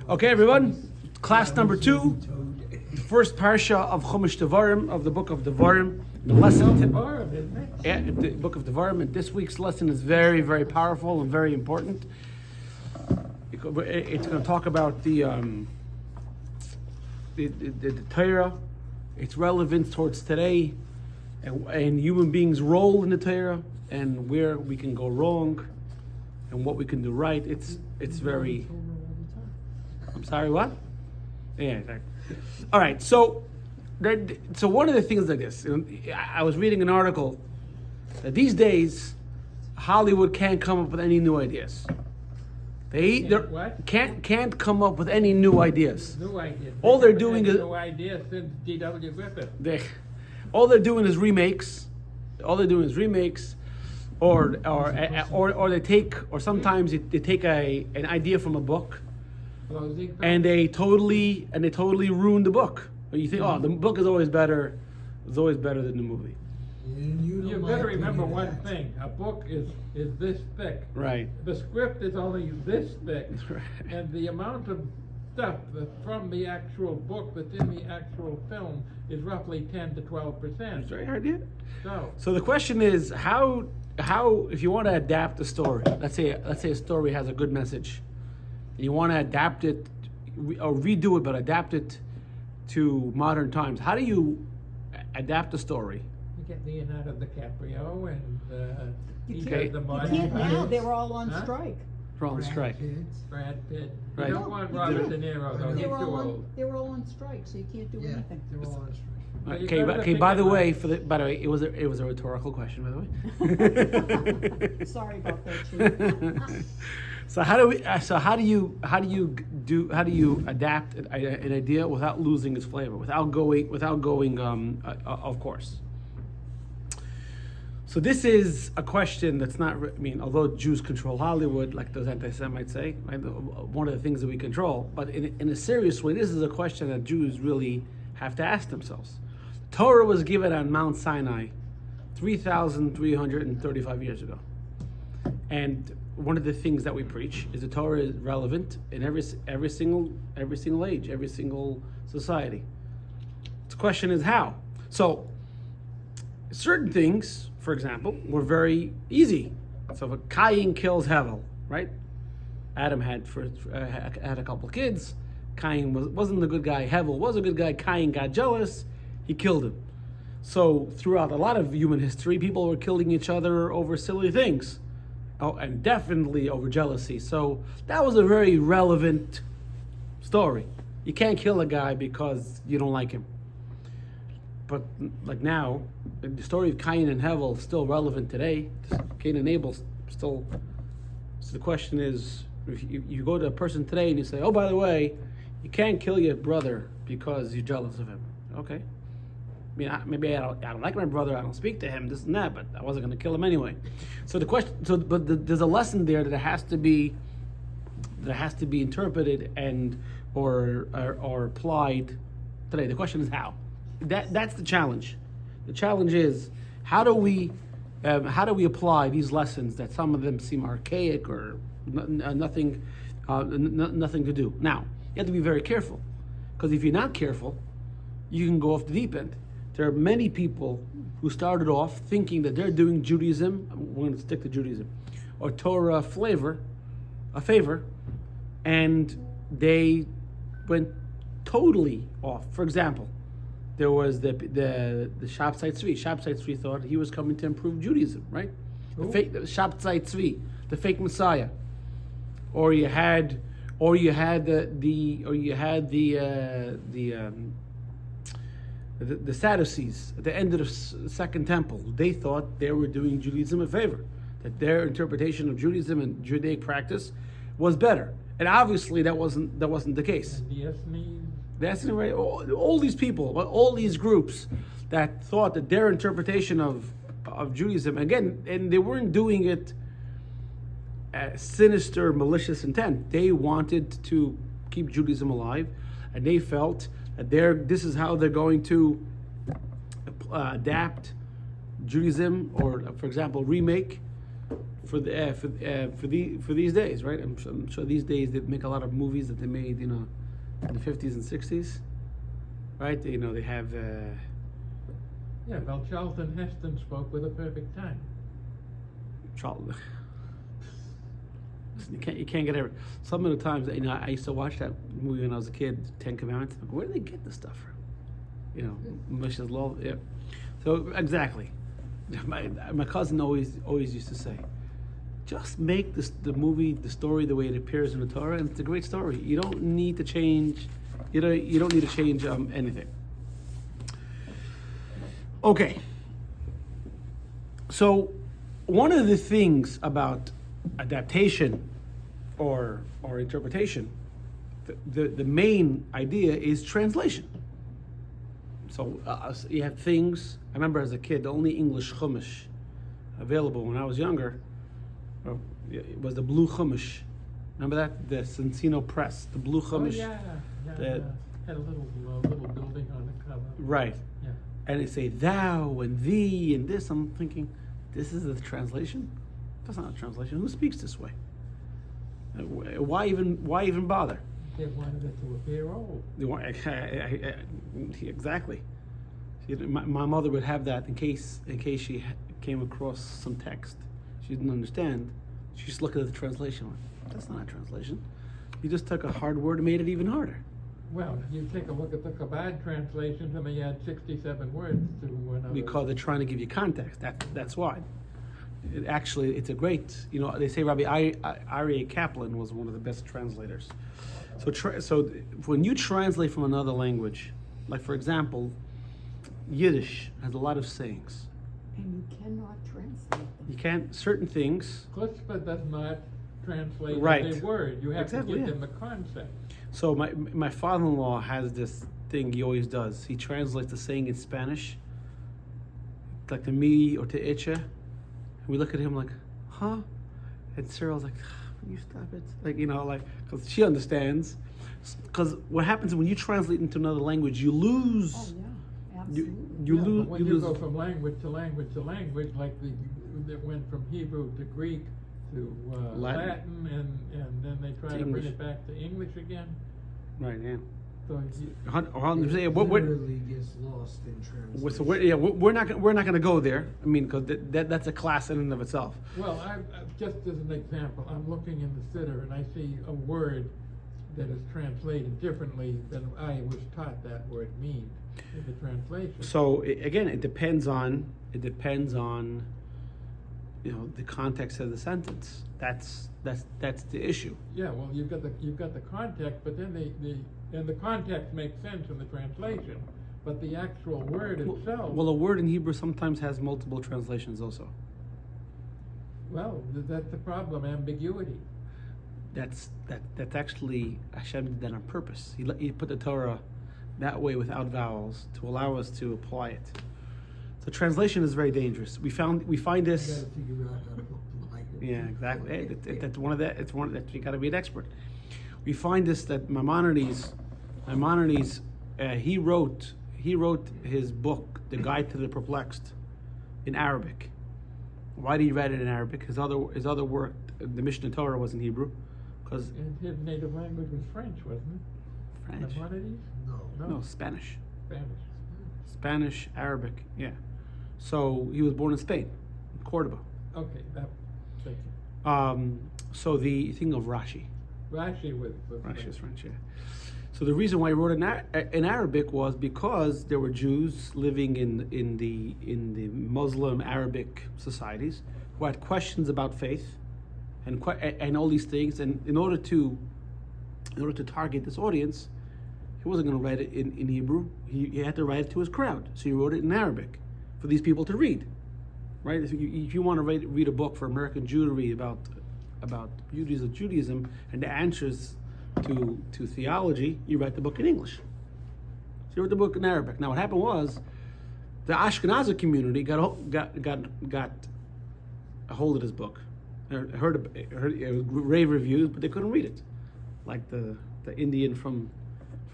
Okay, everyone. Class number 2, the first parsha of Chumash Devarim, of the book of Devarim. The lesson, Devarim, isn't it? yeah, the book of Devarim. And this week's lesson is very, very powerful and very important. It's going to talk about the Torah, its relevance towards today, and human beings' role in the Torah, and where we can go wrong, and what we can do right. It's very. I'm sorry, what? Yeah, exactly. All right, so one of the things like this, I was reading an article that these days Hollywood can't come up with any new ideas. They can't come up with any new ideas. New ideas. All they're doing is new ideas since D.W. Griffith. All they're doing is remakes. Or they take, or sometimes they take an idea from a book, and they totally ruin the book. You think, oh, the book is always better. It's always better than the movie. You better remember one thing: a book is this thick. Right. The script is only this thick, Right. and the amount of stuff that's from the actual book that's in the actual film is roughly 10 to 12%. It's very hard to do. So the question is, how if you want to adapt a story, let's say a story has a good message, and you want to adapt it or redo it, but adapt it to modern times. How do you adapt a story? You get Leonardo DiCaprio and You he does the can't modern now, times. they're all on strike. We're on strike. Brad Pitt. Right. You don't want You Robert can't. De Niro though. He's They're too all old. they're all on strike, so you can't do anything. They're all on strike. So you Okay. better Okay. think By the about way, it. it was a rhetorical question. By the way. Sorry about that, Chief. So how do you adapt an idea without losing its flavor, without going of course. So this is a question that's not. I mean, although Jews control Hollywood, like those anti-Semites say, right, one of the things that we control. But in a serious way, this is a question that Jews really have to ask themselves. Torah was given on Mount Sinai 3,335 years ago, and one of the things that we preach is the Torah is relevant in every single age, every single society. The question is how. So certain things, for example, were very easy. So if Cain kills Hevel, right? Adam had a couple kids. Cain wasn't a good guy. Hevel was a good guy. Cain got jealous. He killed him. So throughout a lot of human history, people were killing each other over silly things. Oh, and definitely over jealousy. So that was a very relevant story. You can't kill a guy because you don't like him. But like now, the story of Cain and Hevel is still relevant today. Cain and Abel still. So the question is, if you go to a person today and you say, "Oh, by the way, you can't kill your brother because you're jealous of him." Okay. I mean, maybe I don't like my brother. I don't speak to him. This and that, but I wasn't going to kill him anyway. So the question. There's a lesson there that has to be interpreted and or applied today. The question is how. That's the challenge. The challenge is how do we apply these lessons that some of them seem archaic or nothing to do. Now you have to be very careful, because if you're not careful, you can go off the deep end. There are many people who started off thinking that they're doing Judaism. We're going to stick to Judaism, or Torah a favor, and they went totally off. For example, there was the Shabtai Tzvi. Shabtai Tzvi thought he was coming to improve Judaism, right? The Shabtai Tzvi, the fake Messiah. Or you had the Sadducees at the end of the Second Temple. They thought they were doing Judaism a favor, that their interpretation of Judaism and Judaic practice was better, and obviously that wasn't the case. That's right. All these people, all these groups that thought that their interpretation of Judaism, again, and they weren't doing it sinister, malicious intent. They wanted to keep Judaism alive, and they felt that this is how they're going to adapt Judaism, or for example, Remake, for these days, right? I'm sure these days they make a lot of movies that they made, in the 50s and 60s, right? They have. Yeah, well, Charlton Heston spoke with a perfect time. Charlton. You can't get everything. Some of the times, I used to watch that movie when I was a kid, Ten Commandments. Like, where do they get this stuff from? Moshe's Law. Yeah. So exactly, my cousin always used to say, just make the movie, the story, the way it appears in the Torah, and it's a great story. You don't need to change. You don't need to change anything. Okay. So, one of the things about adaptation or interpretation, the main idea is translation. So you have things. I remember as a kid, the only English chumash available when I was younger it was the blue chumash. Remember that? The Cincino Press, the blue chumash. Oh, yeah. Had a little building on the cover. Right. Yeah. And they say thou and thee and this. I'm thinking, this is the translation? That's not a translation. Who speaks this way? Why even bother? They wanted it to appear old. Exactly. My mother would have that in case she came across some text she didn't understand. She just looked at the translation. That's not a translation. You just took a hard word and made it even harder. Well, you take a look at the Chabad translations, and they add 67 words to another. Because they're trying to give you context. That's why. It's a great. They say Rabbi Aryeh Kaplan was one of the best translators. So when you translate from another language, like for example, Yiddish has a lot of sayings. And you cannot translate them. You can't, certain things. Chutzpah does not translate Right. a word. You have Exactly, to give yeah. them a concept. So my father-in-law has this thing he always does. He translates the saying in Spanish, like to me or to Itcha. And we look at him like, huh? And Cyril's like, can you stop it? Because she understands. Because what happens when you translate into another language, you lose. Oh, yeah, absolutely. You Yeah, lose. but when You you lose. go from language to language to language, like that went from Hebrew to Greek to Latin, and then they try to bring English. it back to English again. Right. Yeah. So Literally gets lost in translation. So we're not going to go there. I mean, because that's a class in and of itself. well, just as an example, I'm looking in the Siddur and I see a word that is translated differently than I was taught that word means in the translation. So again, it depends on the context of the sentence. That's the issue. Yeah, well, you've got the context, but then the context makes sense in the translation, but the actual word itself. Well, a word in Hebrew sometimes has multiple translations also. Well, that's the problem, ambiguity. That's actually Hashem did that on purpose. He put the Torah that way without vowels to allow us to apply it. So translation is very dangerous. We find You this. gotta figure out how to apply it. Yeah, exactly. That's one of that. It's one that you got to be an expert. We find this that Maimonides, he wrote his book, The Guide to the Perplexed, in Arabic. Why did he write it in Arabic? His other work, the Mishnah Torah, was in Hebrew, because And his native language was French, wasn't it? French. Maimonides? No, Spanish. Spanish. Arabic. Yeah. So he was born in Spain, in Cordoba. Okay, thank you. So the thing of Rashi. Rashi was Rashi is French, yeah. So the reason why he wrote it in Arabic was because there were Jews living in the Muslim Arabic societies who had questions about faith and all these things. And in order to target this audience, he wasn't going to write it in Hebrew. He had to write it to his crowd. So he wrote it in Arabic for these people to read. Right? If you want to read a book for American Jewry about beauties of Judaism and the answers to theology, you write the book in English. So he wrote the book in Arabic. Now what happened was the Ashkenazi community got a hold of this book. Heard it was rave reviews, but they couldn't read it. Like the Indian from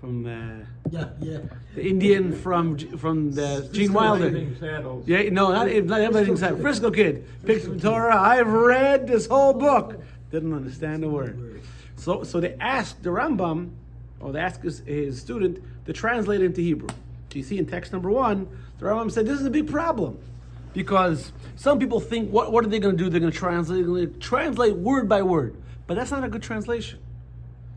Yeah. the Indian from the Gene Wilder. Blazing Saddles. Yeah, no, not everything said. Frisco kid picks from Torah. I've read this whole book. Didn't understand a word. So they asked the Rambam, or they asked his student to translate it into Hebrew. So you see in text number 1, the Rambam said this is a big problem because some people think, what are they going to do? They're going to translate word by word, but that's not a good translation.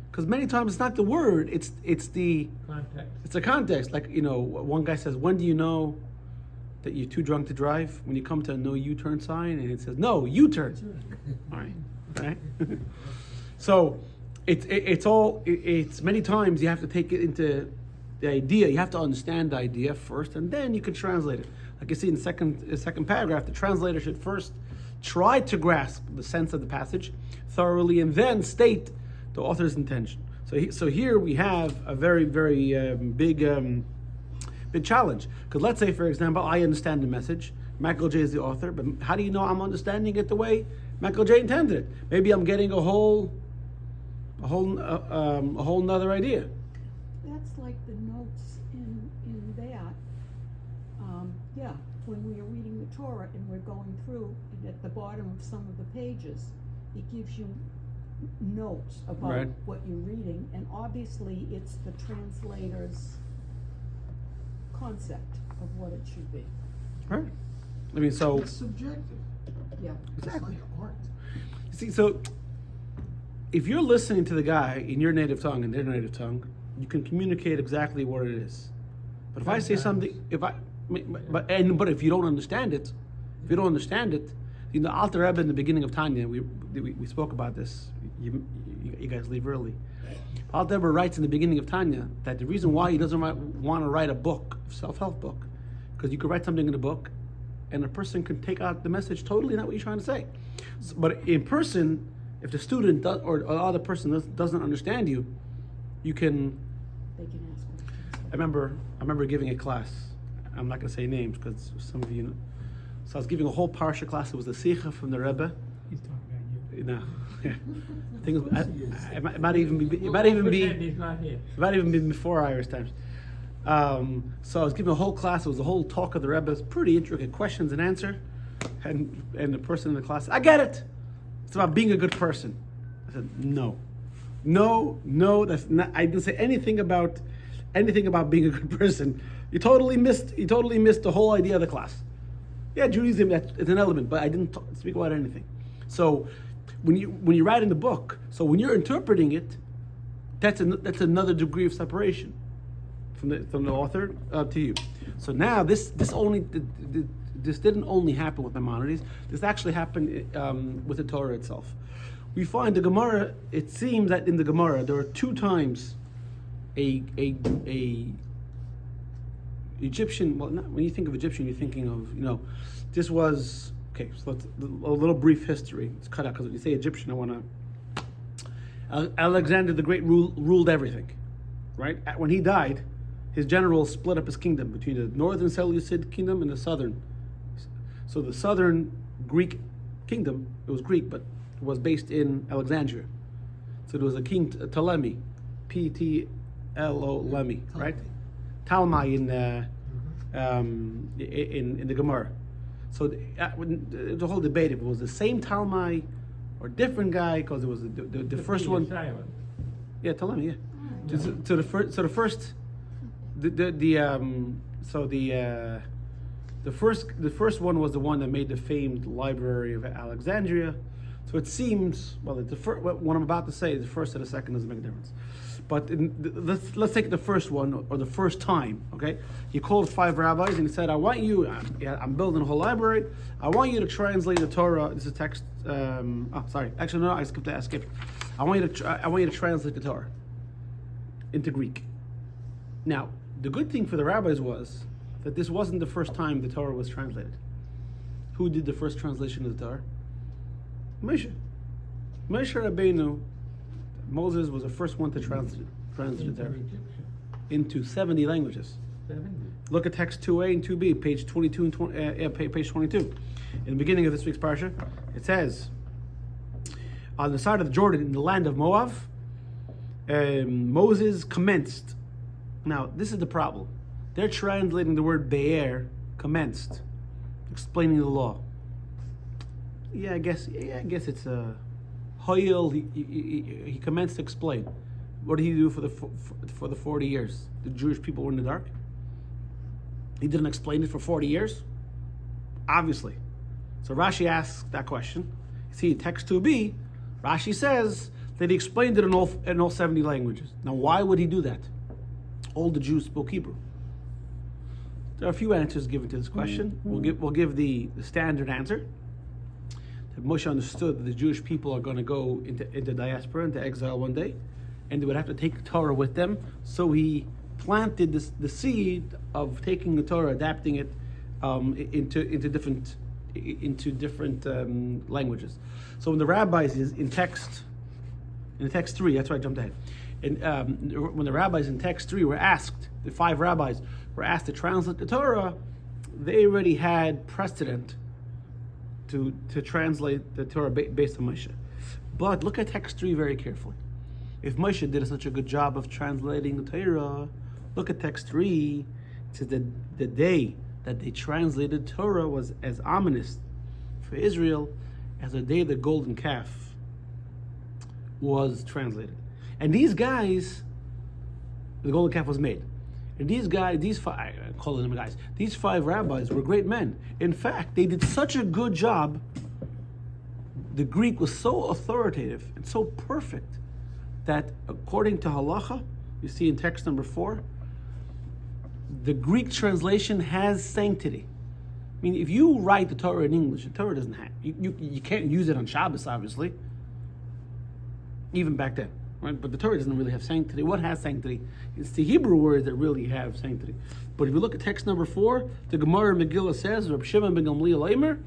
Because many times it's not the word, it's the Context. It's the context. Like, one guy says, when do you know that you're too drunk to drive? When you come to a no U-turn sign, and it says, no, U-turn. All right? So it's many times you have to take it into the idea. You have to understand the idea first, and then you can translate it. Like you see in the second paragraph, the translator should first try to grasp the sense of the passage thoroughly, and then state the author's intention. So here we have a very, very big challenge. Because let's say, for example, I understand the message. Michael J is the author, but how do you know I'm understanding it the way Michael J intended it? Maybe I'm getting a whole nother idea. That's like the notes in that. When we are reading the Torah and we're going through, and at the bottom of some of the pages, it gives you notes about Right. what you're reading, and obviously it's the translator's concept of what it should be. Right. I mean, so It's subjective. Yeah. exactly. It's like art. See, so if you're listening to the guy in your native tongue and their native tongue, you can communicate exactly what it is. But if I say something, but if you don't understand it, Alter Rebbe in the beginning of Tanya, we spoke about this. You guys leave early. Alter Rebbe writes in the beginning of Tanya that the reason why he doesn't want to write a book, self-help book, because you could write something in a book, and a person can take out the message totally not what you're trying to say. So, but in person, if the student does, or the other person doesn't understand you, you can. They can ask questions. I remember giving a class. I'm not going to say names because some of you know. So I was giving a whole Parshat class. It was the Sikha from the Rebbe. He's talking about you. No, yeah. The thing is, it might even be. It might even Pretend be. he's not here. It might even be before Irish times. So I was giving a whole class. It was a whole talk of the Rebbe. It's pretty intricate questions and answer. And the person in the class, I get it. It's about being a good person. I said, no. That's not. I didn't say anything about being a good person. You totally missed the whole idea of the class. Yeah, Judaism, it's an element, but I didn't speak about anything. So when you write in the book, so when you're interpreting it, that's another degree of separation from the author to you. So now this didn't only happen with Maimonides. This actually happened with the Torah itself. We find the Gemara. It seems that in the Gemara there are 2 times a Egyptian. Well, when you think of Egyptian, you're thinking of this was okay. So a little brief history. It's cut out because when you say Egyptian, I want to. Alexander the Great ruled everything, right? When he died, his generals split up his kingdom between the northern Seleucid kingdom and the southern. So the southern Greek kingdom, it was Greek, but it was based in Alexandria. So there was a king Ptolemy, Ptolemy, right? Talmai in the Gemara. So the whole debate if it was the same Talmai or different guy, because it was the first one. Silent. Yeah, Ptolemy. Yeah. Oh. So the first one was the one that made the famed Library of Alexandria. So it seems what I'm about to say, the first or the second doesn't make a difference. But let's take the first one or the first time. Okay, he called 5 rabbis and he said, "I want you. I'm building a whole library. I want you to translate the Torah." This is text. Actually, no. I skipped. I want you to translate the Torah into Greek. Now, the good thing for the rabbis was that this wasn't the first time the Torah was translated. Who did the first translation of the Torah? Moshe Rabbeinu. Moses was the first one to translate the Torah into 70 languages. 70. Look at text 2a and 2b, page 22 and page 22. In the beginning of this week's parsha, it says, on the side of the Jordan, in the land of Moab, Moses commenced Now, this is the problem. They're translating the word be'er, commenced, explaining the law. I guess it's a Hoyel. He commenced to explain. What did he do for the 40 years? The Jewish people were in the dark. He didn't explain it for 40 years. Obviously. So Rashi asks that question. You see, in text 2b, Rashi says that he explained it in all 70 languages. Now, why would he do that? All the Jews spoke Hebrew. There are a few answers given to this question. We'll give the standard answer. That Moshe understood that the Jewish people are going to go into diaspora, into exile one day, and they would have to take the Torah with them. So he planted the seed of taking the Torah, adapting it into different languages. So when the rabbis in text 3, that's why I jumped ahead. And when the rabbis in text 3 were asked, the 5 rabbis were asked to translate the Torah, they already had precedent to translate the Torah based on Moshe. But look at text 3 very carefully. If Moshe did such a good job of translating the Torah, look at text 3. It says that the day that they translated Torah was as ominous for Israel as the day the golden calf was translated. And these guys, the golden calf was made. And these 5 rabbis were great men. In fact, they did such a good job. The Greek was so authoritative and so perfect that according to halacha, you see in text number 4, the Greek translation has sanctity. I mean, if you write the Torah in English, the Torah doesn't have, you can't use it on Shabbos, obviously, even back then, right? But the Torah doesn't really have sanctity. What has sanctity? It's the Hebrew words that really have sanctity. But if you look at text number 4, the Gemara Megillah says, Reb Shimon ben Gamliel Eimer,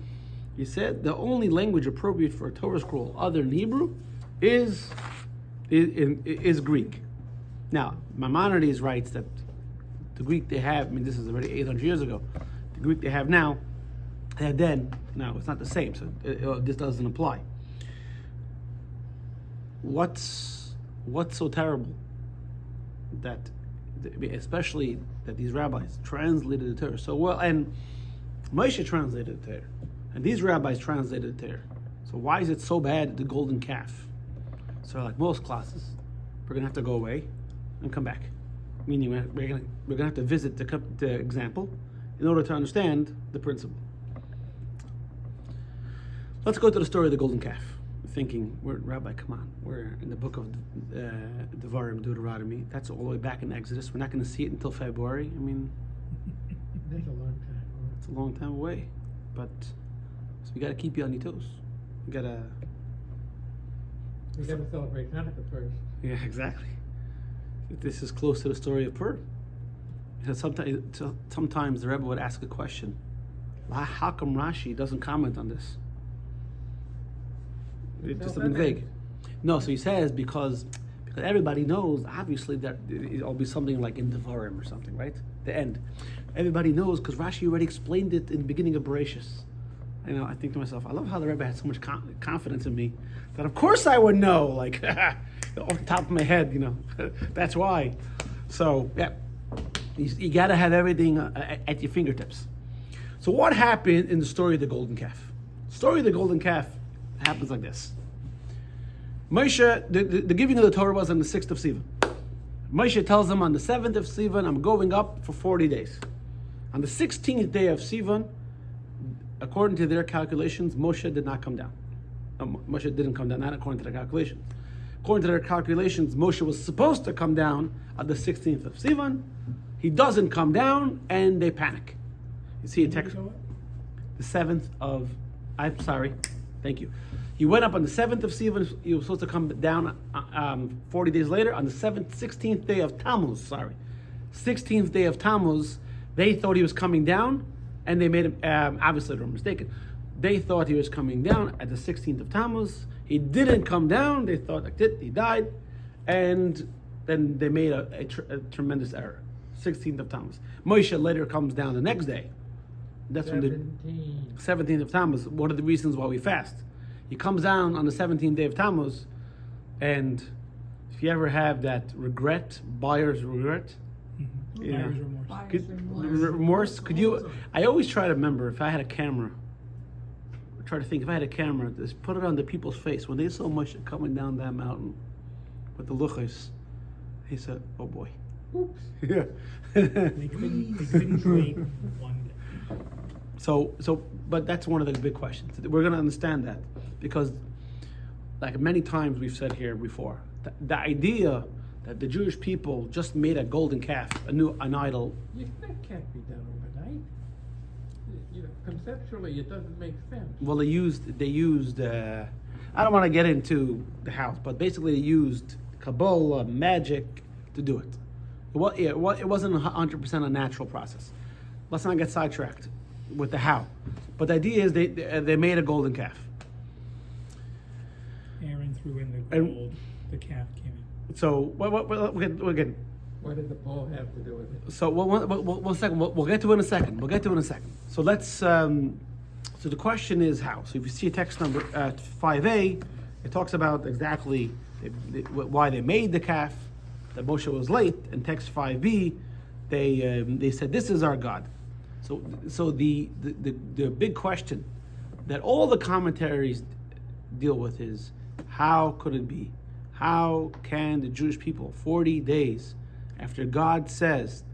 he said the only language appropriate for a Torah scroll other than Hebrew is Greek. Now, Maimonides writes that the Greek they have, this is already 800 years ago, the Greek they have now, and then, no, it's not the same, so this doesn't apply. What's so terrible that, especially that these rabbis translated the Torah so well, and Moshe translated the Torah, and these rabbis translated the Torah. So why is it so bad, the golden calf? So like most classes, we're going to have to go away and come back. Meaning we're going to have to visit the example in order to understand the principle. Let's go to the story of the golden calf. Thinking, Rabbi, come on, we're in the book of Devarim, Deuteronomy. That's all the way back in Exodus. We're not going to see it until February. That's a long time. It's a long time away. But so we got to keep you on your toes. We got to celebrate Hanukkah first. Yeah, exactly. This is close to the story of Pur. Sometimes the Rebbe would ask a question. How come Rashi doesn't comment on this? It's just something vague. No, so he says because everybody knows, obviously, that it'll be something like in Devarim or something, right? The end. Everybody knows because Rashi already explained it in the beginning of Bereshis. I think to myself, I love how the Rebbe had so much confidence in me that of course I would know, like off the top of my head, that's why. So yeah, you got to have everything at your fingertips. So what happened in the story of the golden calf? The story of the golden calf happens like this. Moshe, the giving of the Torah was on the 6th of Sivan. Moshe tells them on the 7th of Sivan, I'm going up for 40 days. On the 16th day of Sivan, according to their calculations, Moshe did not come down. Moshe didn't come down, not according to their calculations. According to their calculations, Moshe was supposed to come down on the 16th of Sivan. He doesn't come down, and they panic. You see a text. The 7th of, I'm sorry, thank you. He went up on the 7th of Sivan. He was supposed to come down 40 days later on the 16th day of Tammuz. 16th day of Tammuz. They thought he was coming down, and they made him. Obviously, they were mistaken. They thought he was coming down at the 16th of Tammuz. He didn't come down. They thought like that he died, and then they made a tremendous error. 16th of Tammuz. Moshe later comes down the next day. That's 17th. When the 17th of Tammuz. One of the reasons why we fast. He comes down on the 17th day of Tammuz, and if you ever have that regret, buyer's regret, You know. Buyer's remorse. Buyer's Could, remorse. remorse? Could you? I always try to remember if I had a camera. I try to think if I had a camera, just put it on the people's face when they saw Moshe coming down that mountain with the luchos. He said, "Oh boy." Oops. Yeah. They couldn't wait one day. So, but that's one of the big questions. We're going to understand that because, like many times we've said here before, the idea that the Jewish people just made a golden calf, an idol. That can't be done overnight. You know, conceptually, it doesn't make sense. Well, they used. I don't want to get into the house, but basically they used Kabbalah, magic to do it. It wasn't 100% a natural process. Let's not get sidetracked with the how. But the idea is they made a golden calf. Aaron threw in the And- gold, the calf came in. So again. What did the bull have to do with it? So one second. We'll get to it in a second. So let's. So the question is how. So if you see text number 5a, it talks about exactly why they made the calf. That Moshe was late. In text 5b, they said this is our God. So the big question that all the commentaries deal with is how could it be? How can the Jewish people 40 days after God says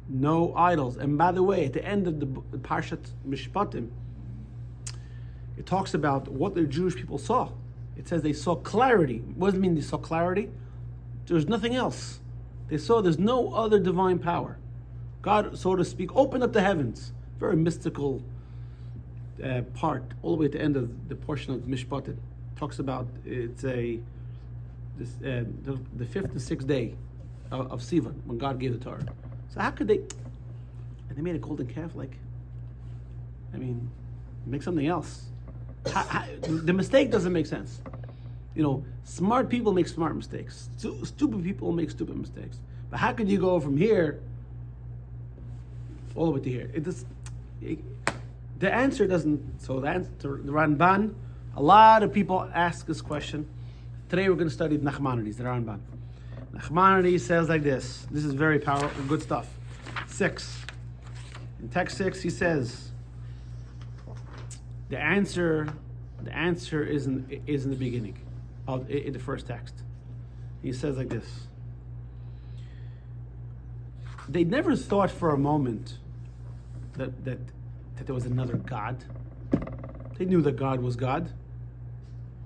no idols? And by the way, at the end of the Parshat Mishpatim, it talks about what the Jewish people saw. It says they saw clarity. What does it mean they saw clarity? There's nothing else. They saw there's no other divine power. God, so to speak, opened up the heavens. Very mystical part, all the way at the end of the portion of Mishpatim. Talks about it's the fifth and sixth day of Sivan when God gave the Torah. So how could they? And they made a golden calf. Make something else. The mistake doesn't make sense. You know, smart people make smart mistakes. Stupid people make stupid mistakes. But how could you go from here all the way to here? The answer doesn't. So the answer, the Ramban. A lot of people ask this question. Today we're going to study Nachmanides, the Ramban. Nachmanides says like this. This is very powerful, good stuff. 6. In text 6, he says the answer is in the beginning of in the first text. He says like this. They never thought for a moment that there was another God. They knew that God was God,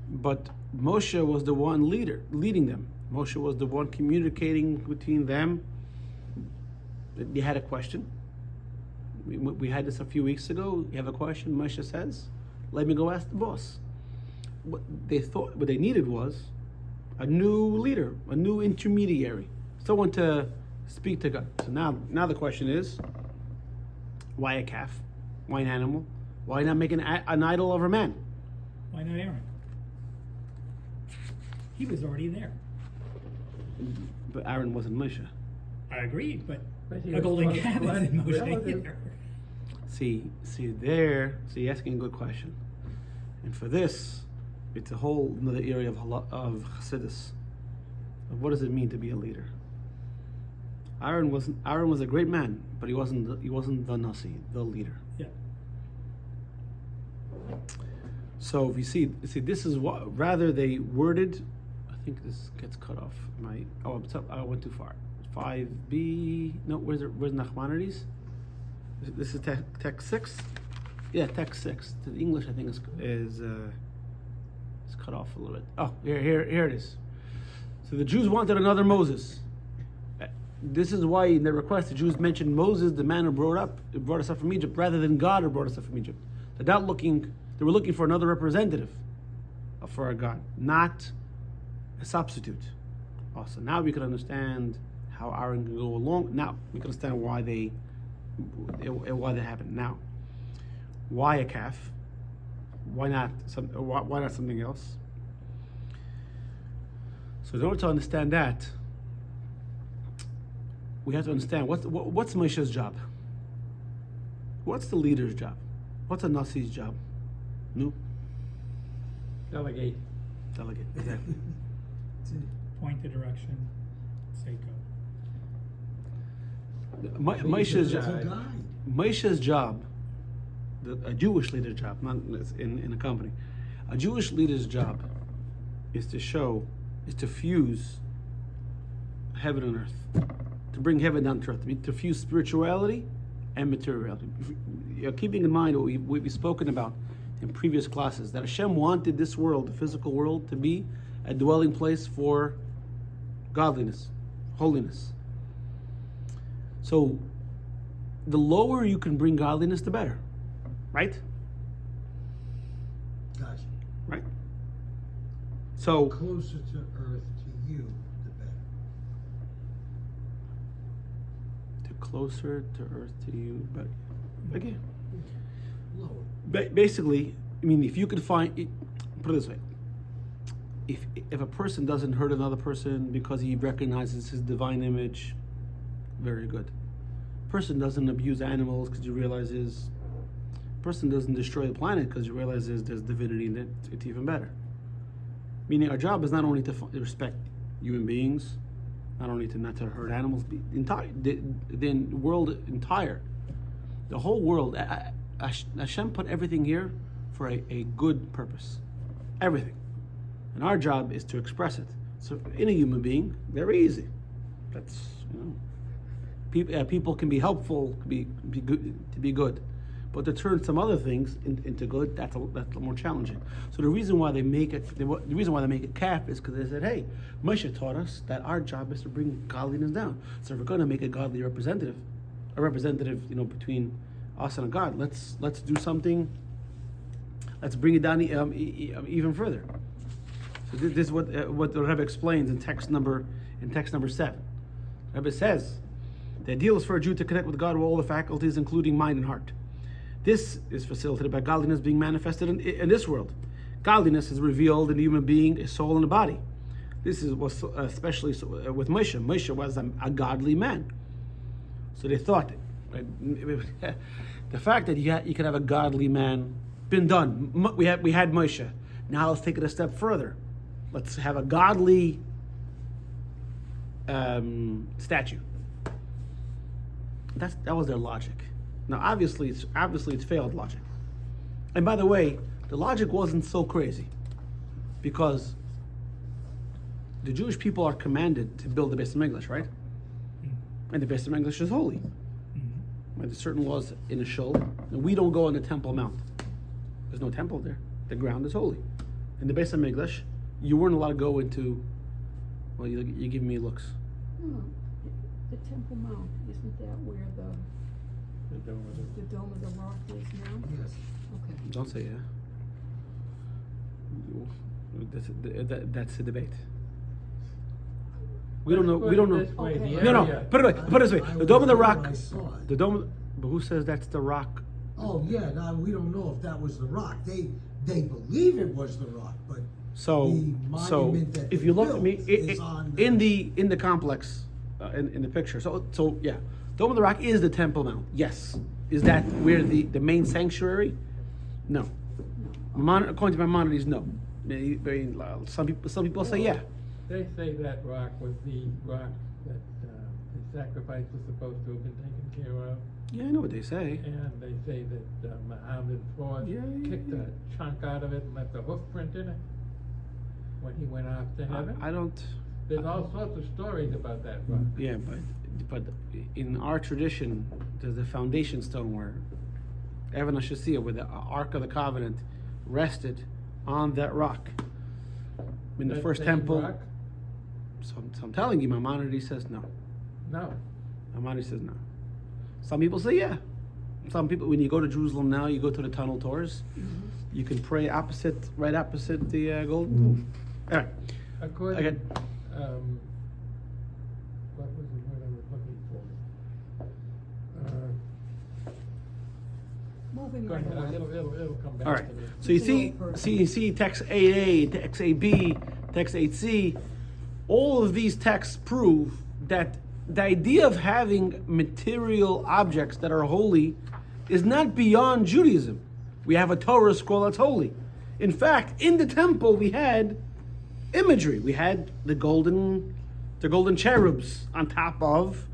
but Moshe was the one leading them. Moshe was the one communicating between them. You had a question. We had this a few weeks ago. You have a question, Moshe says, let me go ask the boss. What they needed was a new leader, a new intermediary, someone to speak to God. So now the question is, why a calf? Why an animal? Why not make an idol of a man? Why not Aaron? He was already there. But Aaron wasn't Moshe. I agree, but he a was golden close calf blood isn't Moshe relative. either. See, you're asking a good question. And for this, it's a whole another area of Chassidus. Of what does it mean to be a leader? Aaron was a great man, but he wasn't the Nasi, the leader. Yeah. So if you see, this is what rather they worded. I think this gets cut off. I went too far. 5b. No, where's Nachmanides? This is text 6. Yeah, text 6. To the English, I think is cut off a little bit. Oh, here it is. So the Jews wanted another Moses. This is why in the request the Jews mentioned Moses, the man who brought us up from Egypt, rather than God who brought us up from Egypt. They were looking for another representative for our God, not a substitute. Also, now we can understand how Aaron can go along. Now we can understand why they happened. Now, why a calf? Why not something else? So in order to understand that, we have to understand what's Moshe's job. What's the leader's job? What's a Nasi's job? No? Delegate. Delegate, exactly. Point the direction, say Moshe's It's a job. guide. Moshe's job, a Jewish leader's job, not in a company. A Jewish leader's job is to fuse heaven and earth, to bring heaven down to earth, to fuse spirituality and materiality. Keeping in mind what we've spoken about in previous classes, that Hashem wanted this world, the physical world, to be a dwelling place for godliness, holiness. So, the lower you can bring godliness, the better, right? Gotcha. Right. So, Closer to earth to you, the better. the closer to earth to you, but again, Lower. basically, I mean, if you could find, put it this way, if a person doesn't hurt another person because he recognizes his divine image, very good. Person doesn't abuse animals because he realizes. Person doesn't destroy the planet because he realizes there's divinity in it. It's even better. Meaning, our job is not only to respect human beings, not only to not to hurt animals, the world entire, the whole world. Hashem put everything here for a good purpose, everything, and our job is to express it. So, in a human being, very easy. That's people can be helpful, be good, to be good, but to turn some other things into good, that's a little more challenging. So the reason why they make it, calf is because they said, hey, Moshe taught us that our job is to bring godliness down. So if we're going to make a godly representative, between us and a God, let's do something. Let's bring it down even further. So this is what the Rebbe explains in text number 7. Rebbe says, the ideal is for a Jew to connect with God with all the faculties, including mind and heart. This is facilitated by godliness being manifested in this world. Godliness is revealed in the human being, a soul, and a body. This was especially so with Moshe. Moshe was a godly man. So they thought, the fact that you could have a godly man, been done. We had Moshe. Now let's take it a step further. Let's have a godly statue. That was their logic. Now, obviously, it's failed logic. And by the way, the logic wasn't so crazy, because the Jewish people are commanded to build the Beis Hamikdash, right? And the Beis Hamikdash is holy. Right? There's certain laws in a shul, and we don't go on the Temple Mount. There's no temple there. The ground is holy. In the Beis Hamikdash, you weren't allowed to go into. Well, you give me looks. No, the Temple Mount, isn't that where the Dome of the Rock is now? Yes. Okay. Don't say that's a debate. We don't know. We don't know. Okay. No. Put it this way. The Dome of the Rock. I saw it. The Dome. But who says that's the rock? Oh yeah, no, we don't know if that was the rock. They believe it was the rock, but So the monument that if they you look at me built is on in the complex, in the picture. So yeah, Dome of the Rock is the Temple Mount. Yes. Is that where the main sanctuary? No. According to Maimonides, no. Some people say yeah. They say that rock was the rock that the sacrifice was supposed to have been taken care of. Yeah, I know what they say. And they say that Muhammad's force kicked a chunk out of it and left a hoof print in it when he went off to heaven. I don't. There's all sorts of stories about that rock. Yeah, but in our tradition, there's the foundation stone where Evan Ashasiya, where the Ark of the Covenant rested on that rock. In the That first same temple. rock? So I'm telling you, Maimonides says no. No. Maimonides says no. Some people say yeah. Some people, when you go to Jerusalem now, you go to the tunnel tours. You can pray right opposite the Golden Dome. All right. According, Again. What was the word I was looking for? Moving Go right ahead, along. it'll come back All to right. me. So you It's an see, old person. so you see text 8a, text 8b, text 8c. All of these texts prove that the idea of having material objects that are holy is not beyond Judaism. We have a Torah scroll that's holy. In fact, in the temple we had imagery. We had the golden cherubs on top of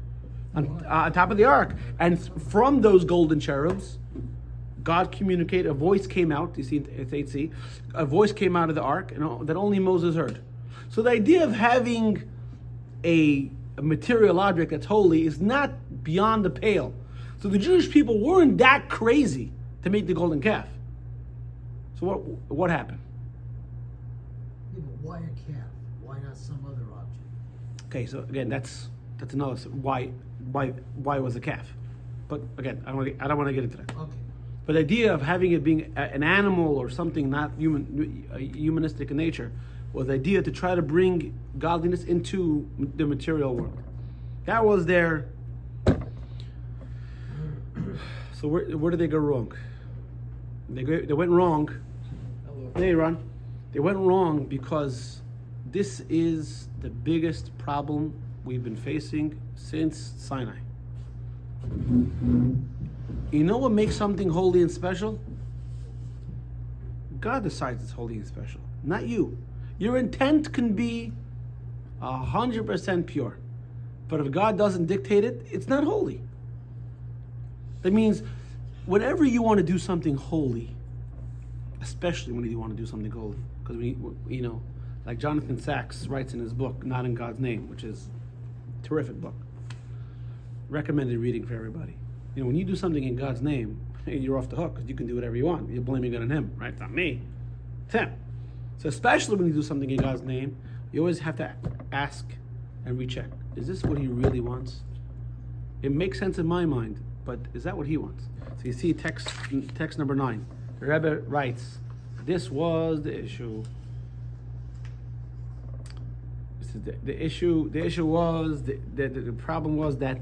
on top of the ark. And from those golden cherubs, God communicated, a voice came out, you see, it's 8c, a voice came out of the ark and that only Moses heard. So the idea of having a material object that's holy is not beyond the pale. So the Jewish people weren't that crazy to make the golden calf. So what happened? Yeah, but why a calf? Why not some other object? Okay, so again, that's another why was a calf? But again, I don't want to get into that. Okay. But the idea of having it being an animal or something not humanistic in nature was the idea to try to bring godliness into the material world. That was their. So where did they go wrong? They went wrong. Hey, Ron. They went wrong because this is the biggest problem we've been facing since Sinai. You know what makes something holy and special? God decides it's holy and special, not you. Your intent can be 100% pure, but if God doesn't dictate it, it's not holy. That means whenever you want to do something holy, especially when you want to do something holy, because like Jonathan Sacks writes in his book, Not in God's Name, which is a terrific book. Recommended reading for everybody. When you do something in God's name, you're off the hook because you can do whatever you want. You're blaming it on him, right? It's not me. It's him. So especially when you do something in God's name, you always have to ask and recheck. Is this what he really wants? It makes sense in my mind, but is that what he wants? So you see text number 9. The Rebbe writes, this was the issue. The issue was the problem was that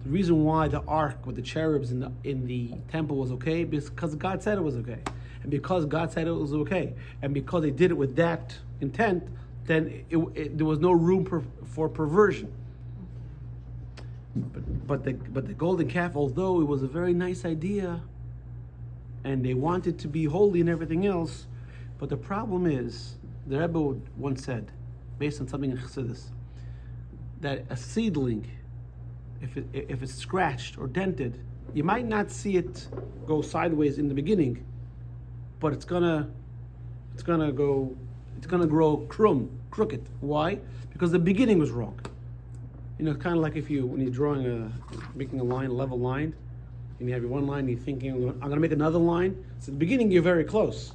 the reason why the ark with the cherubs in the temple was okay because God said it was okay, and because God said it was okay, and because they did it with that intent, then there was no room for perversion. But the golden calf, although it was a very nice idea, and they wanted to be holy and everything else, but the problem is the Rebbe once said, based on something in Chassidus, that a seedling, if it's scratched or dented, you might not see it go sideways in the beginning, but it's gonna grow crooked. Why? Because the beginning was wrong. It's kind of like when you're making a line, a level line, and you have your one line, you're thinking, I'm gonna make another line. So at the beginning you're very close,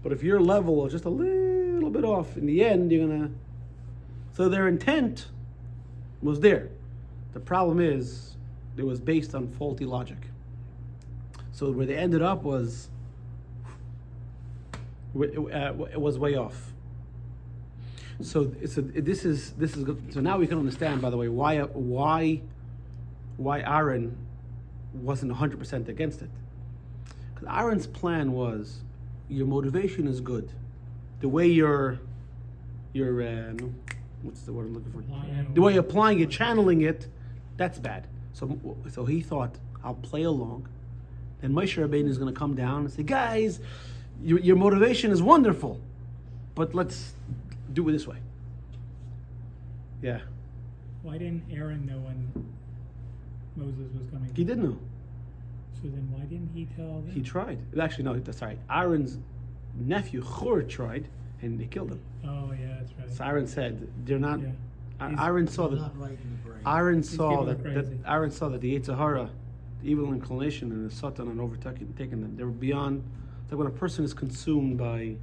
but if your level is just a little bit off, in the end you're gonna. So their intent was there. The problem is it was based on faulty logic. So where they ended up was it was way off. So this is good. So now we can understand, by the way, why Aaron wasn't 100% against it. Because Aaron's plan was, your motivation is good. The way you're what's the word I'm looking for? The way you're applying it, channeling it, that's bad. So he thought, I'll play along. Then Moshe Rabbeinu is going to come down and say, guys, your motivation is wonderful, but let's do it this way. Yeah. Why didn't Aaron know when Moses was coming? He did know. So then why didn't he tell them? He tried. Actually, no, sorry. Aaron's nephew, Hur, tried, and they killed him. Oh, yeah, that's right. So Aaron said, they're not... Yeah. Aaron saw They're that. not right in the brain. Aaron saw people are that crazy. Aaron saw that the Yetzer Hara, the evil inclination, and the Satan had overtaken them. They were beyond. It's like when a person is consumed by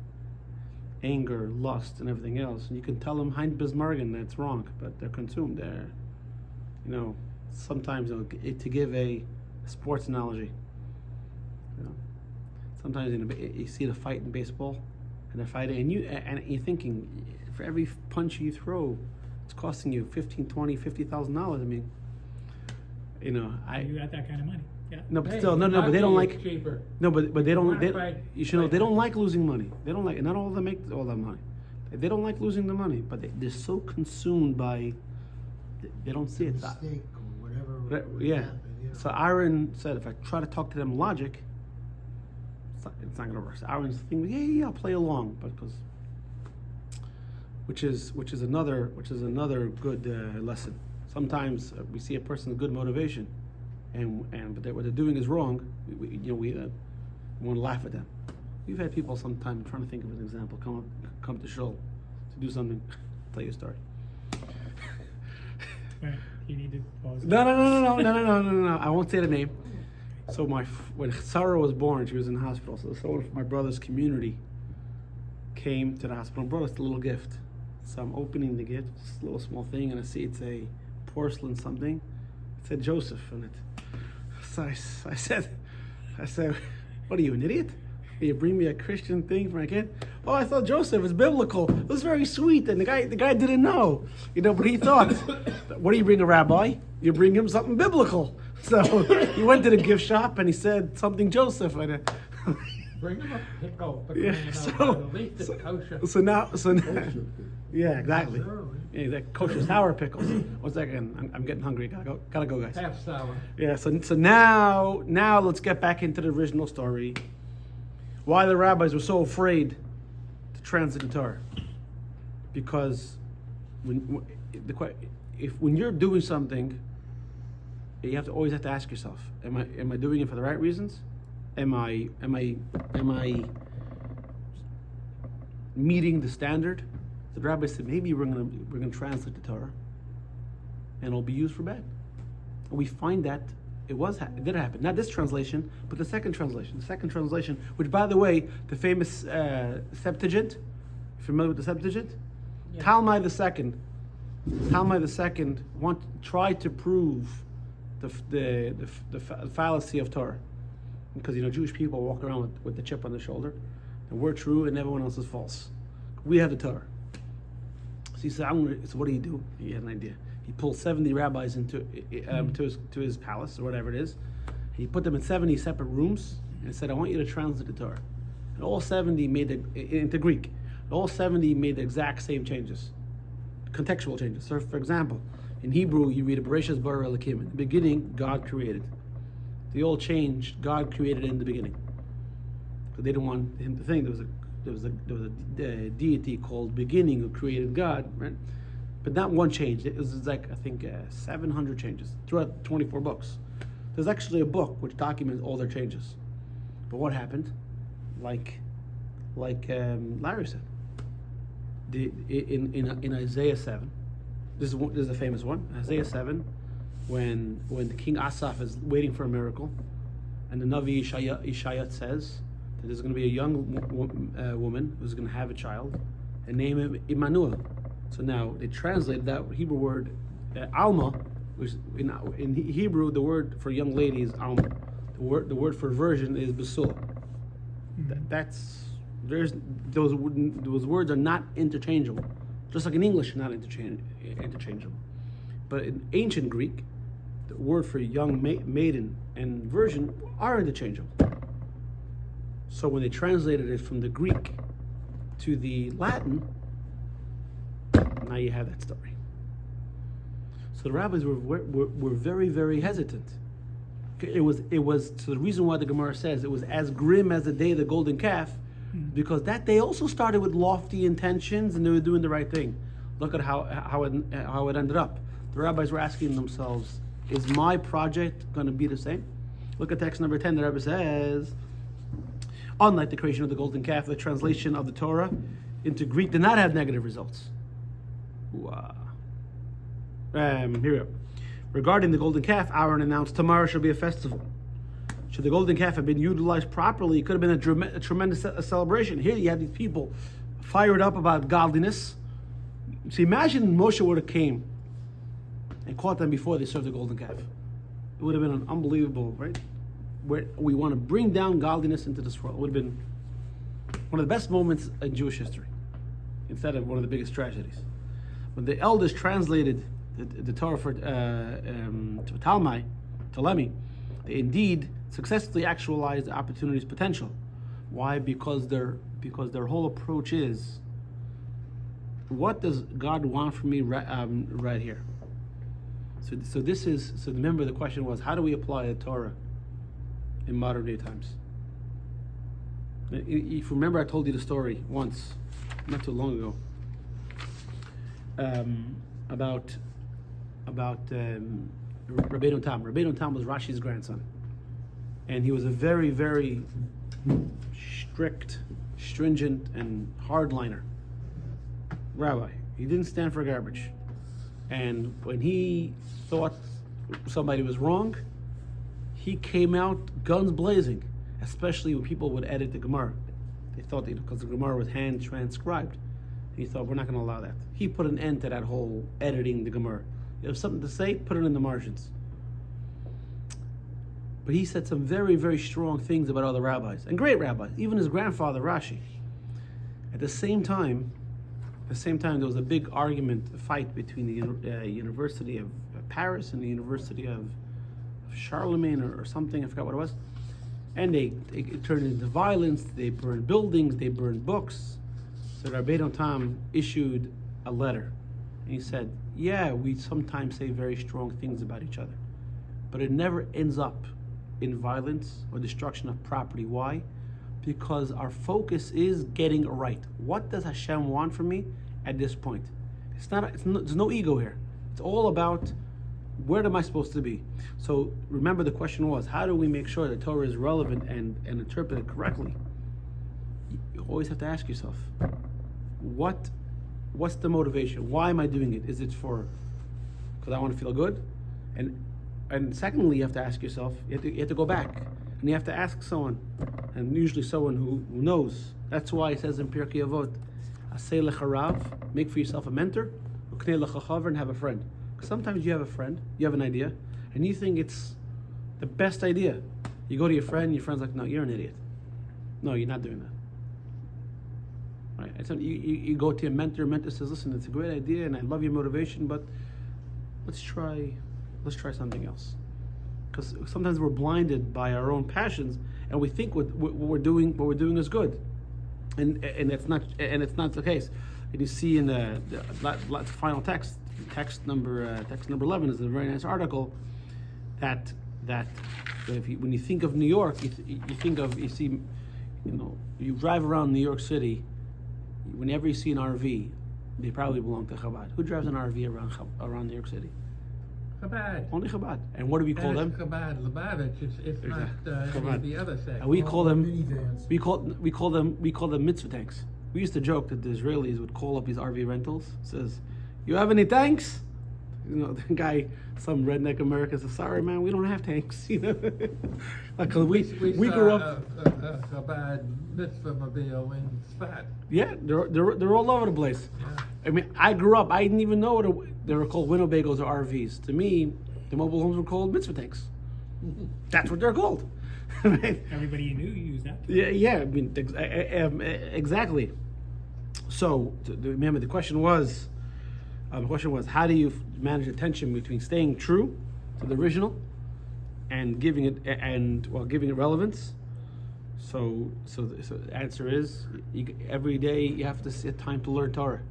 anger, lust, and everything else, and you can tell them Hein Bismargen that's wrong, but they're consumed. They're, sometimes to give a sports analogy. Sometimes you see the fight in baseball, and they're fighting, and you're thinking, for every punch you throw, it's costing you $50,000. I mean, You got that kind of money. Yeah. No, but still, no, but they don't like. Cheaper. No, but they don't. Wanna They, fight- you should know fight they don't hard. like losing money. They don't like. Not all of them make all that money. They don't like losing the money, but they're so consumed by. They don't see it. Mistake or whatever. Yeah. happened, So Aaron said, if I try to talk to them logic, it's not gonna work. So Aaron's thinking, yeah, I'll play along, but because. Which is another good lesson. So sometimes we see a person with good motivation, but what they're doing is wrong. We want to laugh at them. We've had people sometime, I'm trying to think of an example, come to shul to do something. I'll tell you a story. Right. You need to pause. No. I won't say the name. So when Sarah was born, she was in the hospital. So someone from my brother's community came to the hospital and brought us a little gift. So I'm opening the gift, this little small thing, and I see it's a porcelain something. It said Joseph on it. So I said, what are you, an idiot? You bring me a Christian thing for my kid? Oh, I thought Joseph is biblical. It was very sweet, and the guy didn't know, but he thought, what do you bring a rabbi? You bring him something biblical. So he went to the gift shop and he said something Joseph. And Bring him a pickle. Yeah, At least it's kosher. so now, yeah, exactly. Yeah, that kosher sour pickles. One second, I'm getting hungry. Gotta go, guys. Half sour. Yeah, so now let's get back into the original story. Why the rabbis were so afraid to translate the Torah? Because when you're doing something, you always have to ask yourself: Am I doing it for the right reasons? Am I meeting the standard? The rabbi said maybe we're gonna translate the Torah, and it'll be used for bad. And we find that it did happen. Not this translation, but the second translation. The second translation, which, by the way, the famous Septuagint. Familiar with the Septuagint? Yeah. Talmai the second tried to prove the fallacy of Torah, because Jewish people walk around with the chip on their shoulder, and we're true and everyone else is false. We have the Torah. So he said, so what do you do? He had an idea. He pulled 70 rabbis to his palace, or whatever it is. He put them in 70 separate rooms and said, I want you to translate the Torah. And all 70 made it into Greek. All 70 made the exact same changes, contextual changes. So, for example, in Hebrew, you read Bereshis bara Elokim. In the beginning, God created. They all changed. God created in the beginning. Because they didn't want him to think there was a deity called Beginning who created God, right? But not one change. It was like, I think, 700 changes throughout 24 books. There's actually a book which documents all their changes. But what happened? Like Larry said, in Isaiah 7, this is a famous one. Isaiah 7, when the King Asaph is waiting for a miracle, and the Navi Ishayat says that there's going to be a young woman who's going to have a child, and name him Immanuel. So now they translate that Hebrew word Alma, which in Hebrew the word for young lady is Alma. The word for virgin is Basula. Those words are not interchangeable, just like in English, not interchangeable. But in ancient Greek, the word for young maiden and virgin are interchangeable. So when they translated it from the Greek to the Latin, now you have that story. So the rabbis were very, very hesitant. It was so the reason why the Gemara says it was as grim as the day of the golden calf, because that day also started with lofty intentions and they were doing the right thing. Look at how it ended up. The rabbis were asking themselves, is my project going to be the same? Look at text number 10. The rabbi says, unlike the creation of the golden calf, the translation of the Torah into Greek did not have negative results. Wow. Here we go. Regarding the golden calf, Aaron announced tomorrow shall be a festival. Should the golden calf have been utilized properly, it could have been a tremendous celebration. Here you have these people fired up about godliness. So imagine Moshe would have came and caught them before they served the golden calf. It would have been an unbelievable, right? Where we want to bring down godliness into this world. It would have been one of the best moments in Jewish history, instead of one of the biggest tragedies. When the elders translated the Torah for Ptolemy, they indeed successfully actualized the opportunity's potential. Why? Because their whole approach is, what does God want from me right here? So remember the question was, how do we apply the Torah in modern day times? If you remember, I told you the story once, not too long ago, about Rabbeinu Tam. Rabbeinu Tam was Rashi's grandson, and he was a very, very strict, stringent, and hardliner rabbi. He didn't stand for garbage, and when he thought somebody was wrong, he came out guns blazing. Especially when people would edit the Gemara, they thought because the Gemara was hand transcribed. He thought, we're not going to allow that. He put an end to that whole editing the Gemara. You have something to say, put it in the margins. But he said some very, very strong things about other rabbis, and great rabbis, even his grandfather, Rashi. At the same time, there was a big argument, a fight between the University of Paris and the University of Charlemagne or something, I forgot what it was. And it turned into violence, they burned buildings, they burned books. So Rabbeinu Tam issued a letter. And he said, yeah, we sometimes say very strong things about each other, but it never ends up in violence or destruction of property. Why? Because our focus is getting it right. What does Hashem want from me at this point? There's no ego here. It's all about where am I supposed to be? So remember the question was, how do we make sure that Torah is relevant and interpreted correctly? You always have to ask yourself, what's the motivation? Why am I doing it? Is it because I want to feel good? And secondly, you have to ask yourself, you have to go back and you have to ask someone, and usually someone who knows. That's why it says in Pirkei Avot, Aseh lecha rav, make for yourself a mentor, uknei lecha chaver, and have a friend. Because sometimes you have a friend, you have an idea, and you think it's the best idea. You go to your friend, your friend's like, no, you're an idiot. No, you're not doing that. Right? And so you go to your mentor says, listen, it's a great idea and I love your motivation, but let's try something else. Because sometimes we're blinded by our own passions and we think what we're doing is good. And it's not the case. And you see in the final text number 11 is a very nice article that when you think of New York, you drive around New York City, whenever you see an RV, they probably belong to Chabad. Who drives an RV around New York City? Chabad. Only Chabad. And what do we call them? Chabad, Lubavitch. It's Exactly. not Chabad. the other sect. And we call them minivans. we call them mitzvah tanks. We used to joke that the Israelis would call up these RV rentals. Says, "You have any tanks?" The guy, some redneck American says, "Sorry, man, we don't have tanks." Like we grew up. Chabad mitzvah mobile in Sfat. Yeah, they're all over the place. Yeah. I mean, I grew up. I didn't even know they were called Winnebagos or RVs. To me, the mobile homes were called mitzvah tanks. That's what they're called. Right? Everybody you knew used that. Yeah. I mean, exactly. So remember, the question was, how do you manage the tension between staying true to the original and giving it relevance? So the answer is, every day you have to set time to learn Torah.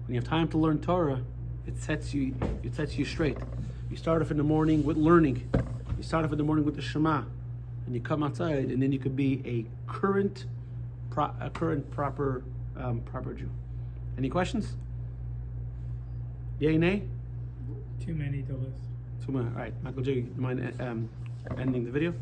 When you have time to learn Torah, it sets you straight. You start off in the morning with learning. You start off in the morning with the Shema, and you come outside, and then you could be a current proper Jew. Any questions? Yay, nay? Too many to list. All right, Michael J, you mind ending the video?